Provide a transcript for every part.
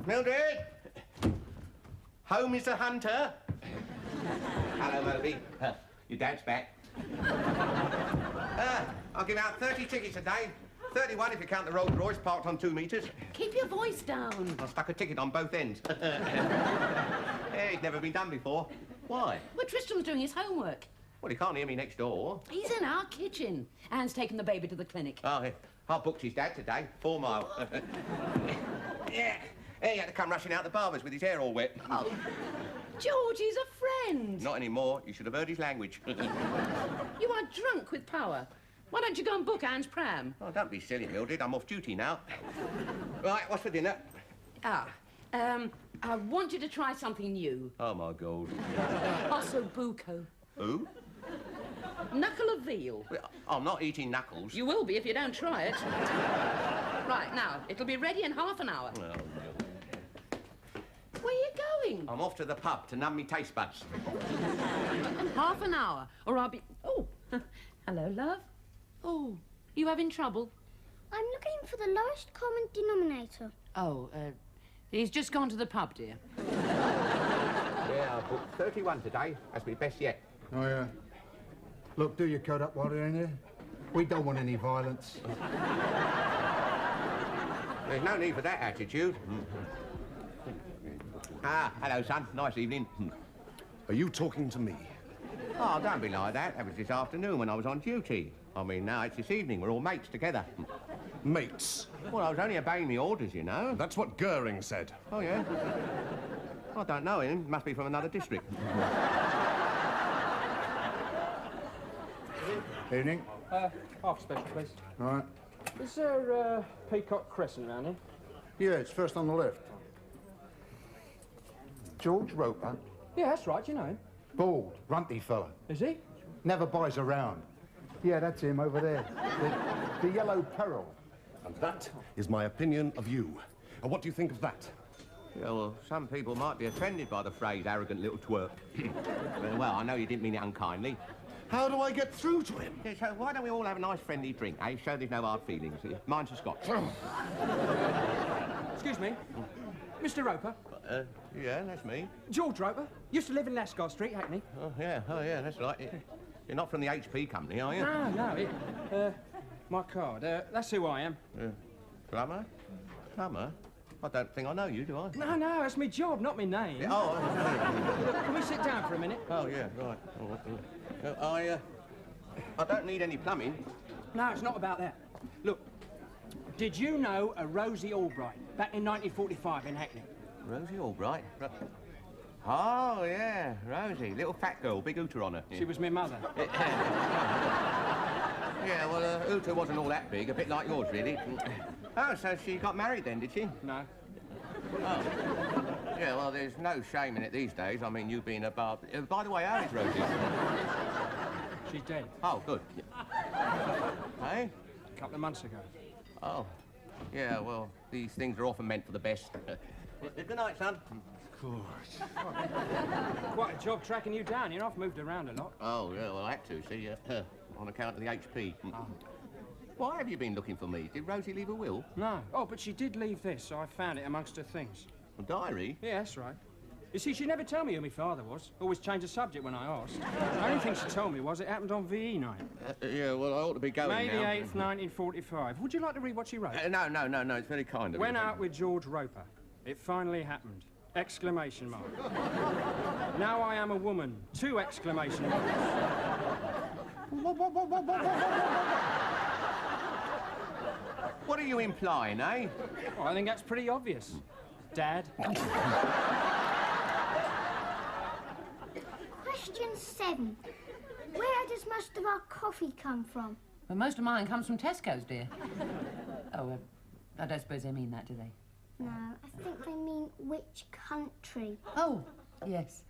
Mildred! Home is the hunter. Hello, Moby. Your dad's back. I'll give out 30 tickets a day. 31 if you count the Rolls Royce parked on 2 metres. Keep your voice down. I stuck a ticket on both ends. Yeah, it's never been done before. Why? Well, Tristram's doing his homework. Well, he can't hear me next door. He's in our kitchen. Anne's taken the baby to the clinic. Oh, yeah. I booked his dad today. 4 mile. Yeah, he had to come rushing out the barber's with his hair all wet. Oh, George, he's a friend. Not anymore. You should have heard his language. You are drunk with power. Why don't you go and book Anne's pram? Oh, don't be silly, Mildred. I'm off duty now. Right, what's for dinner? I want you to try something new. Oh, my God. Osso buco. Who? Knuckle of veal. Well, I'm not eating knuckles. You will be if you don't try it. Right, now, it'll be ready in half an hour. Oh, no. Where are you going? I'm off to the pub to numb me taste buds. Half an hour, or I'll be... Oh, hello, love. Oh, you having trouble? I'm looking for the lowest common denominator. Oh, he's just gone to the pub, dear. Yeah, I booked 31 today. That's my best yet. Oh, yeah. Look, do your coat up while they're in here. We don't want any violence. There's no need for that attitude. Hello, son. Nice evening. Are you talking to me? Oh, don't be like that. That was this afternoon when I was on duty. I mean, now it's this evening. We're all mates together. Mates. Well, I was only obeying the orders, you know. That's what Goering said. Oh, yeah? I don't know him. Must be from another district. Evening. Half special, please. All right. Is there Peacock Crescent round here? Yeah, it's first on the left. George Roper. Yeah, that's right, you know him. Bald, runty fella. Is he? Never buys around. Yeah, that's him over there. The Yellow Peril. And that is my opinion of you. And what do you think of that? Yeah, well, some people might be offended by the phrase arrogant little twerp. Well, I know you didn't mean it unkindly. How do I get through to him? Yeah, so why don't we all have a nice friendly drink, eh? Show there's no hard feelings. Mine's a scotch. Excuse me. Mr. Roper. Yeah, that's me. George Roper. Used to live in Lascaux Street, Hackney. Oh, yeah, that's right. You're not from the HP company, are you? No. My card. That's who I am. Plumber? Plumber? I don't think I know you, do I? No, that's my job, not my name. Yeah, oh, Look, can we sit down for a minute? oh, yeah, right. I don't need any plumbing. No, it's not about that. Look, did you know a Rosie Albright back in 1945 in Hackney? Rosie Albright? Oh, yeah, Rosie. Little fat girl, big hooter on her. She was my mother. Yeah, well, hooter wasn't all that big, a bit like yours, really. Oh, so she got married then, did she? No. Oh. Yeah, well, there's no shame in it these days. I mean, you being a barber... by the way, how is Rosie? She's dead. Oh, good. Hey? A couple of months ago. Oh. Yeah, well, these things are often meant for the best. Good night, son. Of course. Quite a job tracking you down. You know, I've moved around a lot. Oh, yeah, well, I had to, see, on account of the HP. Oh. Why have you been looking for me? Did Rosie leave a will? No. Oh, but she did leave this, so I found it amongst her things. A diary? Yeah, that's right. You see, she never told me who my father was. Always changed the subject when I asked. The only thing she told me was it happened on VE night. Yeah, well, I ought to be going May the now. 8th, 1945. Would you like to read what she wrote? No, it's very kind of you. Went out with George Roper. It finally happened. Exclamation mark. Now I am a woman. 2 exclamation marks. What are you implying, eh? Well, I think that's pretty obvious. Dad. Question 7. Where does most of our coffee come from? Well, most of mine comes from Tesco's, dear. Oh, I don't suppose they mean that, do they? No, I think they mean which country. Oh, yes.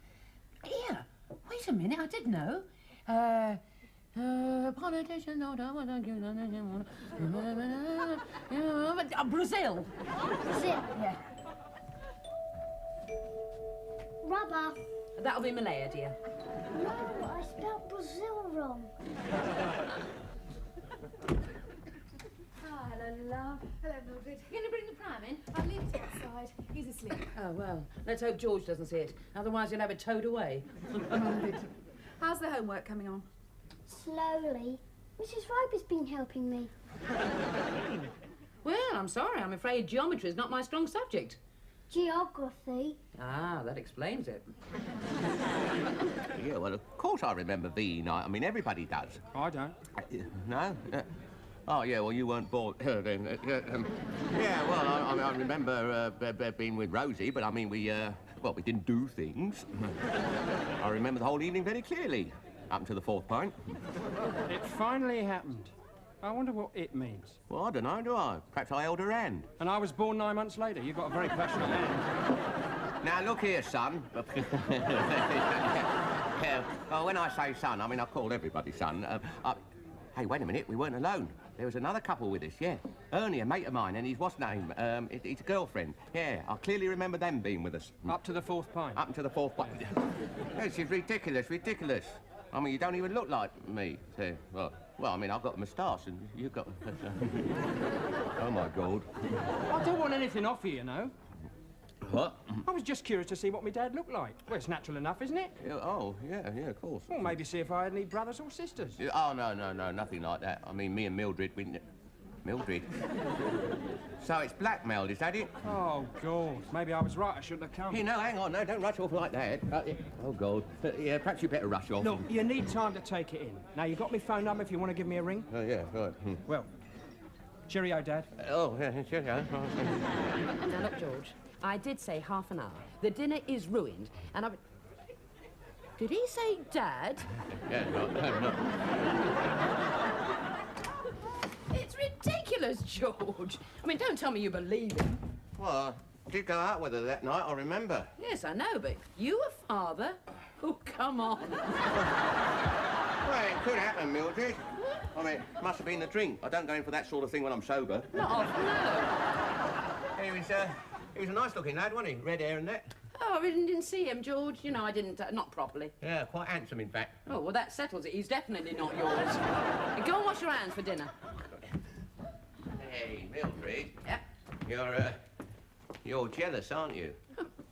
Here, wait a minute, I did know. Politician, Brazil. Brazil. Yeah. Rubber. That'll be Malaya, dear. No, I spelled Brazil wrong. Oh, hello, love. Hello, Mildred. You going to bring the pram in? Lift outside. He's asleep. Oh, well, let's hope George doesn't see it. Otherwise he'll have it towed away. How's the homework coming on? Slowly. Mrs. Roper's been helping me. Well, I'm sorry. I'm afraid geometry is not my strong subject. Geography. Ah, that explains it. Yeah, well, of course I remember VE night. I mean, everybody does. I don't. No? Oh, yeah, well, you weren't born then. Yeah, well, I remember being with Rosie, but I mean, we didn't do things. I remember the whole evening very clearly, up until the 4th pint. It finally happened. I wonder what it means. Well, I don't know, do I? Perhaps I held her hand. And I was born 9 months later. You've got a very passionate hand. Now, look here, son. Yeah, well, when I say son, I mean, I call everybody son. Hey, wait a minute, we weren't alone. There was another couple with us, yeah. Ernie, a mate of mine, and his what's name? His girlfriend. Yeah, I clearly remember them being with us. Up to the 4th pint. Up until the 4th pint. This is ridiculous, ridiculous. I mean, you don't even look like me. So, well, I mean, I've got a moustache, and you've got... Oh, my God. I don't want anything off you, you know. What? I was just curious to see what my dad looked like. Well, it's natural enough, isn't it? Yeah, oh, yeah, of course. Well, maybe see if I had any brothers or sisters. Yeah, oh, no, nothing like that. I mean, me and Mildred, Mildred? So it's blackmailed, is that it? Oh, God. Maybe I was right. I shouldn't have come. No, hang on. No, don't rush off like that. Oh, God. Yeah, perhaps you better rush off. Look, you need time to take it in. Now, you got my phone number if you want to give me a ring? Oh, yeah, right. Well, cheerio, Dad. Oh, yeah, cheerio. Now, look, George, I did say half an hour. The dinner is ruined, and Did he say Dad? Yeah, no. It's ridiculous, George. I mean, don't tell me you believe him. Well, I did go out with her that night, I remember. Yes, I know, but you a father? Oh, come on. Well, it could happen, Mildred. I mean, it must have been the drink. I don't go in for that sort of thing when I'm sober. Not often, no. He was a nice-looking lad, wasn't he? Red hair and that. Oh, I really didn't see him, George. You know, I didn't, not properly. Yeah, quite handsome, in fact. Oh, well, that settles it. He's definitely not yours. Go and wash your hands for dinner. Hey, Mildred. Yep. You're jealous, aren't you?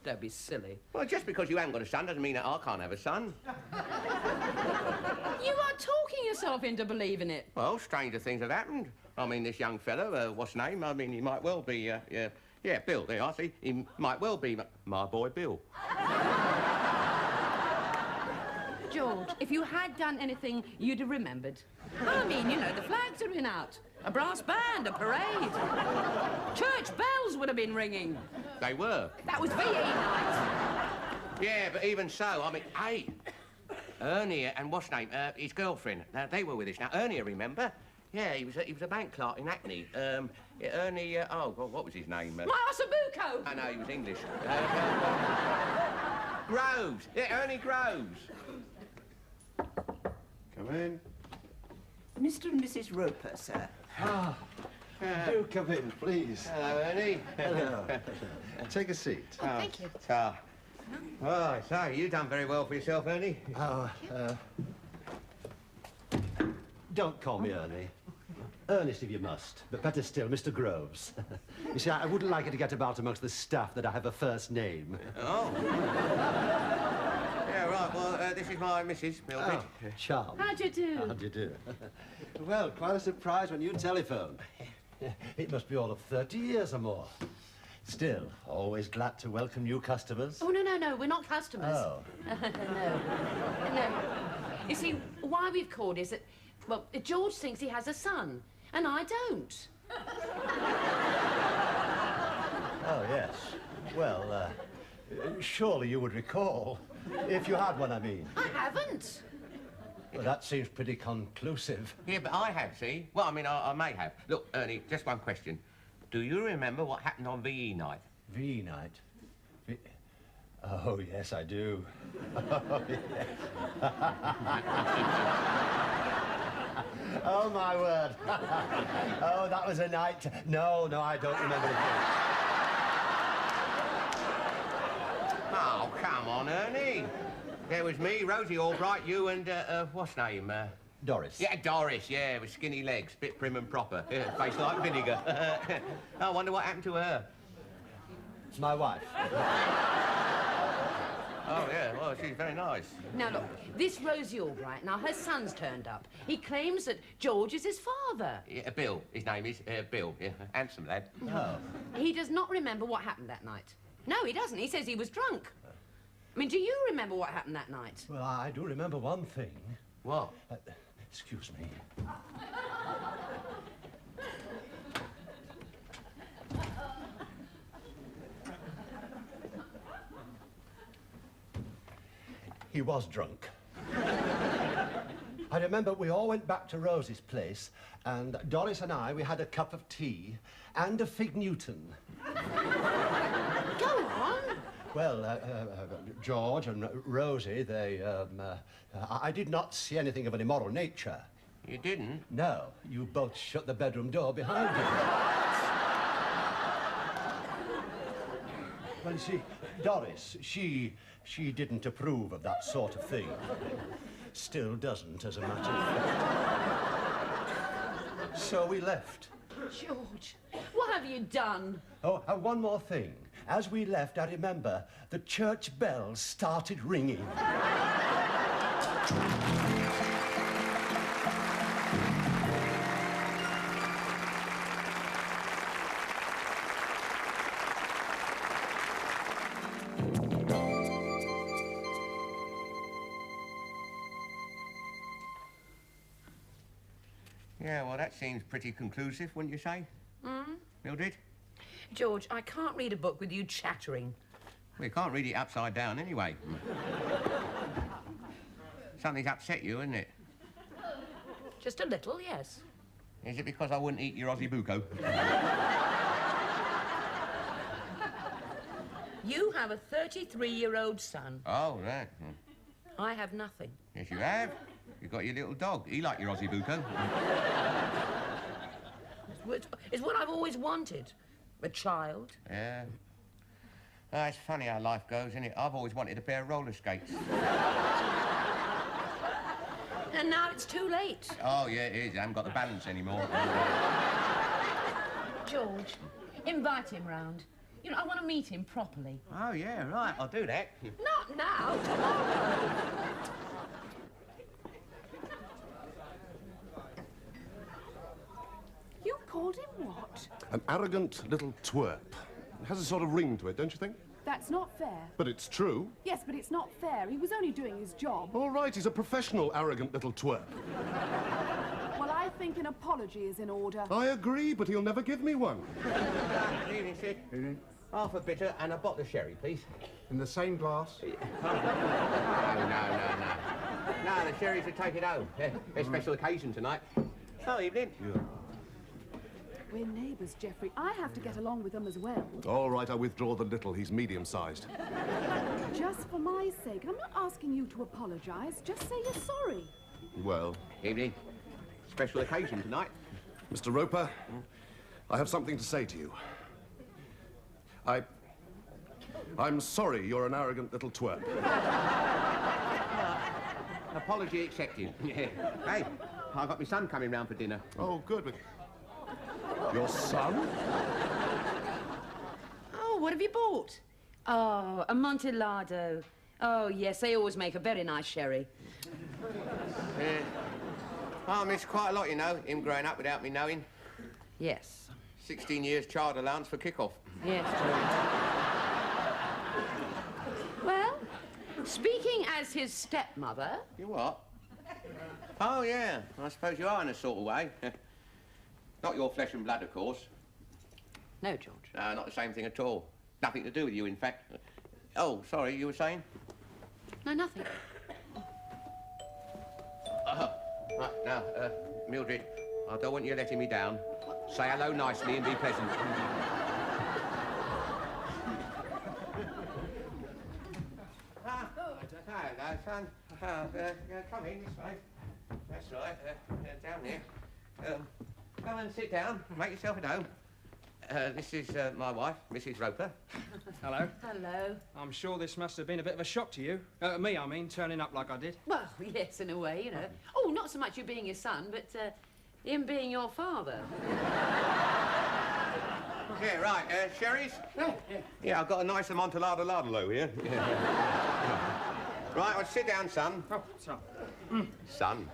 Don't be silly. Well, just because you haven't got a son doesn't mean that I can't have a son. You are talking yourself into believing it. Well, stranger things have happened. I mean, this young fellow, what's his name? I mean, he might well be, yeah, Bill, there I see. He might well be my boy Bill. George, if you had done anything, you'd have remembered. I mean, you know, the flags would have been out. A brass band, a parade. Church bells would have been ringing. They were. That was VE night. Yeah, but even so, I mean, hey, Ernie and what's his name? His girlfriend. Now, they were with us. Now, Ernie, remember? Yeah, he was a bank clerk in Hackney. Ernie, oh, God, what was his name? Masabuco! I know, he was English. Groves. Yeah, Ernie Groves. Come in. Mr. and Mrs. Roper, sir. Ah, do come in, please. Hello, Ernie. Hello. Take a seat. Oh, thank you. Oh, so you've done very well for yourself, Ernie. Oh, don't call me Ernie. Ernest, if you must, but better still, Mr. Groves. You see, I wouldn't like it to get about amongst the staff that I have a first name. Oh. Yeah, right, well, this is my missus, Mildred. Oh, charmed. How'd you do? How'd you do? Well, quite a surprise when you telephoned. It must be all of 30 years or more. Still, always glad to welcome new customers. Oh, no, we're not customers. Oh. No. You see, why we've called is that, well, George thinks he has a son, and I don't. Oh, yes. Well, surely you would recall. If you had one, I mean. I haven't. Well, that seems pretty conclusive. Yeah, but I have, see? Well, I mean, I may have. Look, Ernie, just one question. Do you remember what happened on VE night? VE night? Oh, yes, I do. Oh, yes. Oh, my word. Oh, that was a night. No, I don't remember it. Oh, come on, Ernie. There was me, Rosie Albright, you and, what's name? Doris. Yeah, Doris, yeah, with skinny legs, bit prim and proper. Yeah, face like vinegar. I wonder what happened to her. My wife. Oh, yeah, well, she's very nice. Now, look, this Rosie Albright, now, her son's turned up. He claims that George is his father. Yeah, Bill, his name is Bill. Yeah, handsome lad. Oh. He does not remember what happened that night. No, he doesn't. He says he was drunk. I mean, do you remember what happened that night? Well, I do remember one thing. What? Excuse me. He was drunk. I remember we all went back to Rosie's place, and Doris and I, we had a cup of tea and a fig Newton. Go on. Well, George and Rosie, they, I did not see anything of an immoral nature. You didn't? No, you both shut the bedroom door behind you. Well, you see, Doris, she didn't approve of that sort of thing. Still doesn't, as a matter of fact. So we left. George, what have you done? Oh, and one more thing. As we left, I remember the church bells started ringing. Yeah, well, that seems pretty conclusive, wouldn't you say? Mildred? George, I can't read a book with you chattering. Well, you can't read it upside down anyway. Something's upset you, isn't it? Just a little, yes. Is it because I wouldn't eat your Aussie buco? You have a 33-year-old son. Oh, right. I have nothing. Yes, you have. You've got your little dog. He liked your Aussie buco. It's what I've always wanted. A child. Yeah. Oh, it's funny how life goes, isn't it? I've always wanted a pair of roller skates. And now it's too late. Oh, yeah, it is. I haven't got the balance anymore. George, invite him round. You know, I want to meet him properly. Oh, yeah, right. I'll do that. Not now, tomorrow. You called him what? An arrogant little twerp. It has a sort of ring to it, don't you think? That's not fair. But it's true. Yes, but it's not fair. He was only doing his job. All right, he's a professional arrogant little twerp. Well, I think an apology is in order. I agree, but he'll never give me one. Good evening, Sid. Evening. Half a bitter and a bottle of sherry, please. In the same glass? No. No, the sherry's to take it home. A special occasion tonight. Oh, evening. Yeah. We're neighbours, Geoffrey. I have to get along with them as well. All right, I withdraw the little. He's medium-sized. Just for my sake. I'm not asking you to apologise. Just say you're sorry. Well, Evening. Special occasion tonight. Mr. Roper, I have something to say to you. I'm sorry you're an arrogant little twerp. Apology accepted. Hey, I've got my son coming round for dinner. Oh, good. But your son? Oh, what have you bought? Oh, Amontillado. Oh, yes, they always make a very nice sherry. Yeah. I missed quite a lot, you know, him growing up without me knowing. Yes. 16 years child allowance for kick-off. Yes, well, speaking as his stepmother... You what? Oh, yeah. I suppose you are in a sort of way. Not your flesh and blood, of course. No, George. No, not the same thing at all. Nothing to do with you, in fact. Oh, sorry, you were saying? No, nothing. Right, now, Mildred, I don't want you letting me down. Say hello nicely and be pleasant. Hello, son. Come in this way. That's right, down here. Come and sit down. Make yourself at home. This is my wife, Mrs. Roper. Hello. Hello. I'm sure this must have been a bit of a shock to you. Me, I mean, turning up like I did. Well, yes, in a way, you know. Oh, not so much you being his son, but him being your father. Yeah, right. Sherry's? Yeah, I've got a nice Amontillado Lardalo here. Right, well, sit down, son. Oh, son. Son.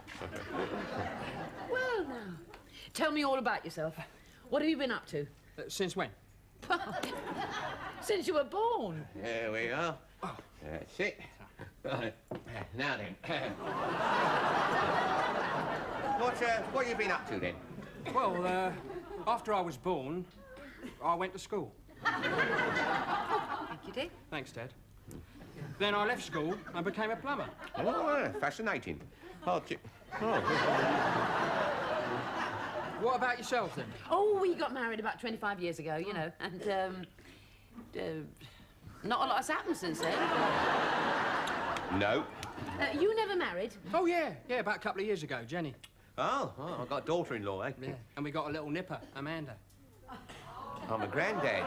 Well, now, tell me all about yourself. What have you been up to? Since when? Since you were born. There we are. That's it. Right. Now then. What have you been up to then? Well, after I was born, I went to school. Thank you, Dick. Thanks, Dad. Then I left school and became a plumber. Oh, fascinating. Oh. What about yourself, then? Oh, we got married about 25 years ago, you know, and, not a lot has happened since then. No. You never married? Oh, yeah, about a couple of years ago, Jenny. Oh, I've got a daughter-in-law, eh? Yeah, and we got a little nipper, Amanda. I'm a granddad.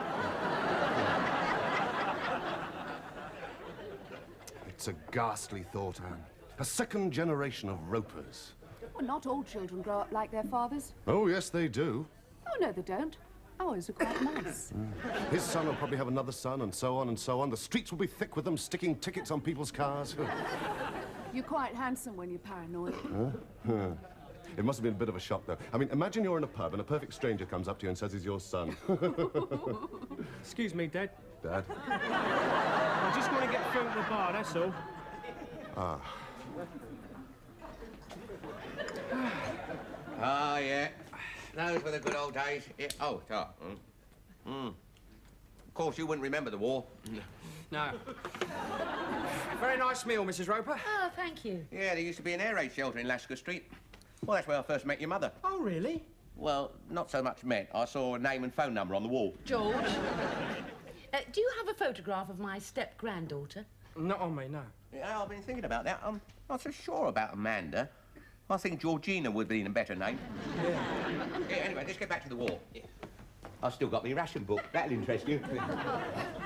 It's a ghastly thought, Anne. A second generation of ropers. Well, not all children grow up like their fathers. Oh, yes, they do. Oh, no, they don't. Ours are quite nice. His son will probably have another son, and so on and so on. The streets will be thick with them sticking tickets on people's cars. You're quite handsome when you're paranoid. It must have been a bit of a shock, though. I mean, imagine you're in a pub and a perfect stranger comes up to you and says he's your son. Excuse me, Dad. Dad? I just want to get through to the bar, that's all. Ah, yeah. Those were the good old days. Yeah. Oh, top. Of course, you wouldn't remember the war. No. Very nice meal, Mrs. Roper. Oh, thank you. Yeah, there used to be an air raid shelter in Lasker Street. Well, that's where I first met your mother. Oh, really? Well, not so much met. I saw a name and phone number on the wall. George, do you have a photograph of my step-granddaughter? Not on me, no. Yeah, I've been thinking about that. I'm not so sure about Amanda. I think Georgina would be a better name. Yeah, anyway, let's get back to the war. Yeah. I've still got my ration book. That'll interest you.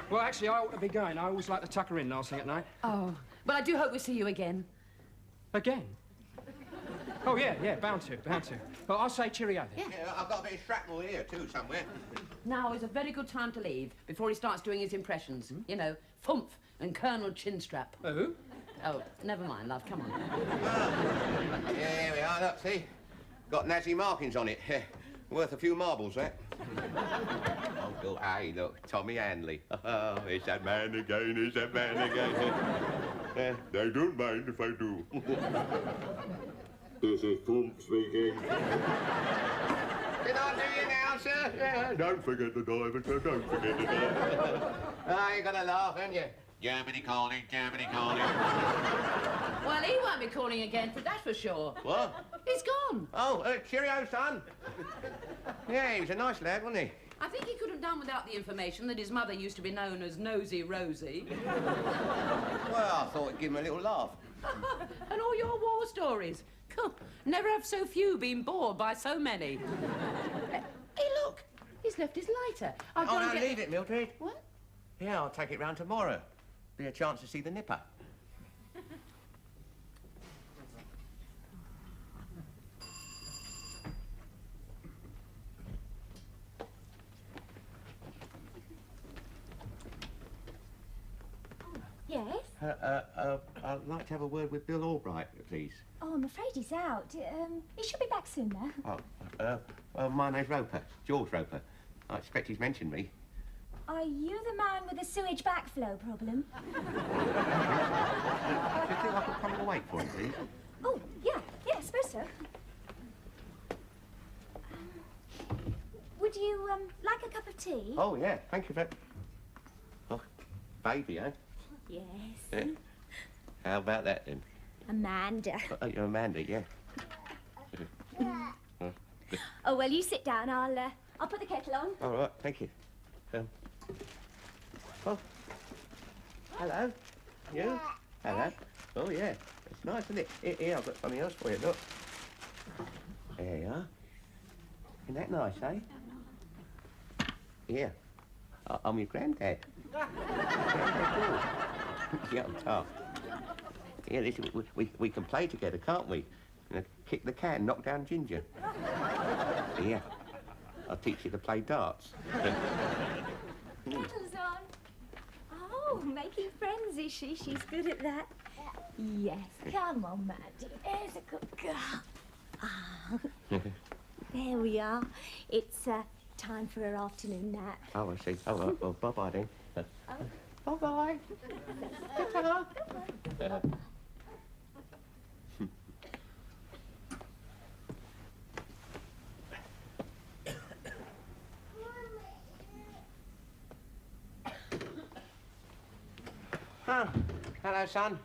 Well, actually, I ought to be going. I always like to tuck her in last thing at night. Oh, but I do hope we see you again. Again? Oh, yeah, bound to. Well, I'll say cheerio then. Yeah, I've got a bit of shrapnel here, too, somewhere. Now is a very good time to leave, before he starts doing his impressions. You know, Fumph and Colonel Chinstrap. Who? Oh, never mind, love, come on. Yeah, here we are, look, see? Got Nazi markings on it. Worth a few marbles, that. Uncle, hey, look, Tommy Hanley. Oh, it's that man again, it's that man again. They don't mind if I do. This is Fumph speaking. Did I do you now, sir? Yeah. Don't forget the diver, sir, don't forget the diver. Ah, you gotta laugh, haven't you? Germany calling, Germany calling. Well, he won't be calling again, that's for sure. What? He's gone. Oh, cheerio, son. Yeah, he was a nice lad, wasn't he? I think he could have done without the information that his mother used to be known as Nosy Rosie. Well, I thought it'd give him a little laugh. And all your war stories. Never have so few been bored by so many. Hey, look, he's left his lighter. Oh, no, leave it, Mildred. What? Yeah, I'll take it round tomorrow. Be a chance to see the nipper. Yes? I'd like to have a word with Bill Albright, please. Oh, I'm afraid he's out. He should be back soon, though. Oh, my name's Roper, George Roper. I expect he's mentioned me. Are you the man with the sewage backflow problem? Do you think I could come and wait for him, please? Oh, yeah, I suppose so. Would you, like a cup of tea? Oh, yeah, thank you very... Oh, baby, eh? Yes. Yeah. How about that, then? Amanda. Oh, you're Amanda, yeah. Oh, well, you sit down. I'll put the kettle on. All right, thank you. Oh. Hello. You? Hello. Oh, yeah. It's nice, isn't it? Here, I've got something else for you, look. There you are. Isn't that nice, eh? Yeah. I'm your granddad. Yeah, I'm tough. Yeah, listen, we can play together, can't we? You know, kick the can, knock down Ginger. Yeah. I'll teach you to play darts. Kettle's on. Oh, making friends, is she? She's good at that. Yes, come on, Mandy. There's a good girl. Ah. There we are. It's time for her afternoon nap. Oh, I see. Oh, well, bye-bye then. Bye-bye. Ta-ta. Oh, hello, son.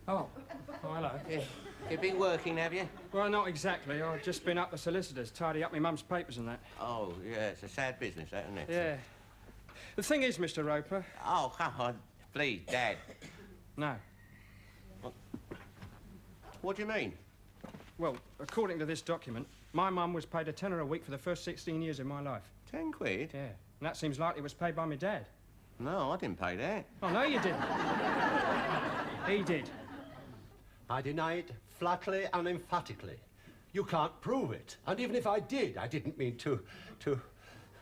Oh, hello. Yeah. You've been working, have you? Well, not exactly. I've just been up the solicitors, tidy up my mum's papers and that. Oh, yeah, it's a sad business, that, isn't it? Yeah. The thing is, Mr. Roper... Oh, come on. Please, Dad. No. What do you mean? Well, according to this document, my mum was paid £10 a week for the first 16 years of my life. 10 quid? Yeah. And that seems like it was paid by my dad. No, I didn't pay that. Oh, no, you didn't. He did. I deny it flatly and emphatically. You can't prove it. And even if I did, I didn't mean to...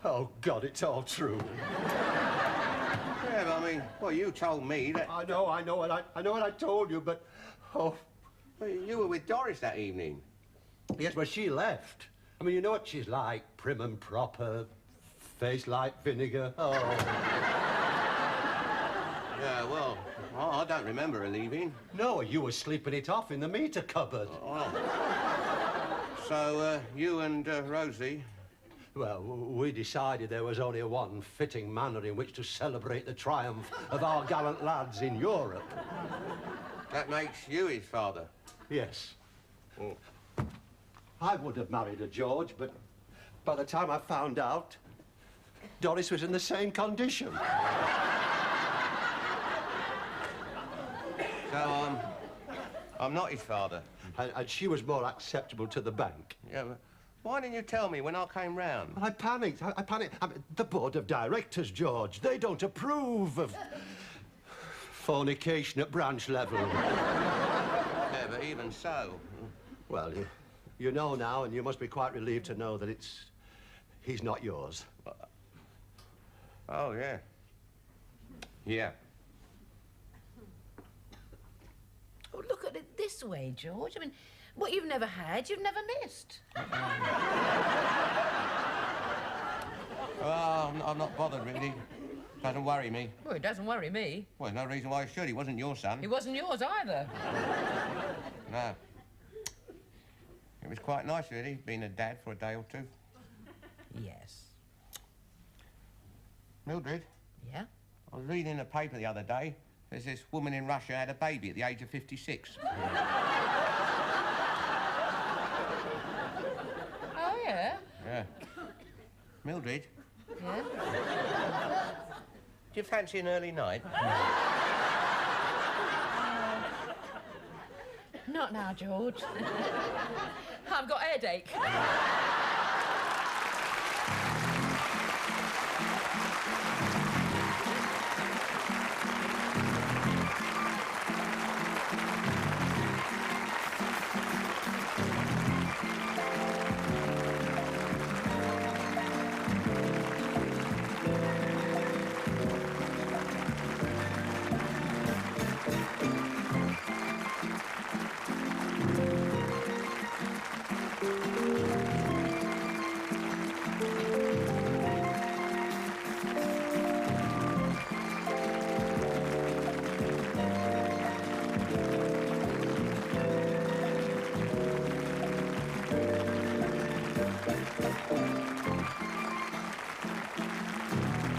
Oh, God, it's all true. Yeah, but I mean, well, you told me that... I know what I told you, but... Oh... Well, you were with Doris that evening. Yes, well, she left. I mean, you know what she's like. Prim and proper, face like vinegar. Oh... Yeah, well, I don't remember her leaving. No, you were sleeping it off in the meter cupboard. Oh. So, you and Rosie... Well, we decided there was only one fitting manner in which to celebrate the triumph of our gallant lads in Europe. That makes you his father? Yes. Oh. I would have married her, George, but by the time I found out, Doris was in the same condition. So, I'm not his father. And she was more acceptable to the bank. Yeah, but why didn't you tell me when I came round? I panicked. I panicked. I mean, the board of directors, George, they don't approve of fornication at branch level. Yeah, but even so... Well, you know now, and you must be quite relieved to know that he's not yours. Oh, yeah. Yeah. Oh, look at it this way, George. I mean, what you've never had, you've never missed. Well, I'm not bothered, really. Doesn't worry me. Well, it doesn't worry me. Well, there's no reason why it should. He wasn't your son. He wasn't yours either. No. It was quite nice, really, being a dad for a day or two. Yes. Mildred? Yeah? I was reading in the paper the other day. There's this woman in Russia had a baby at the age of 56. Oh, yeah? Yeah. Mildred? Yeah? Do you fancy an early night? Not now, George. I've got a headache.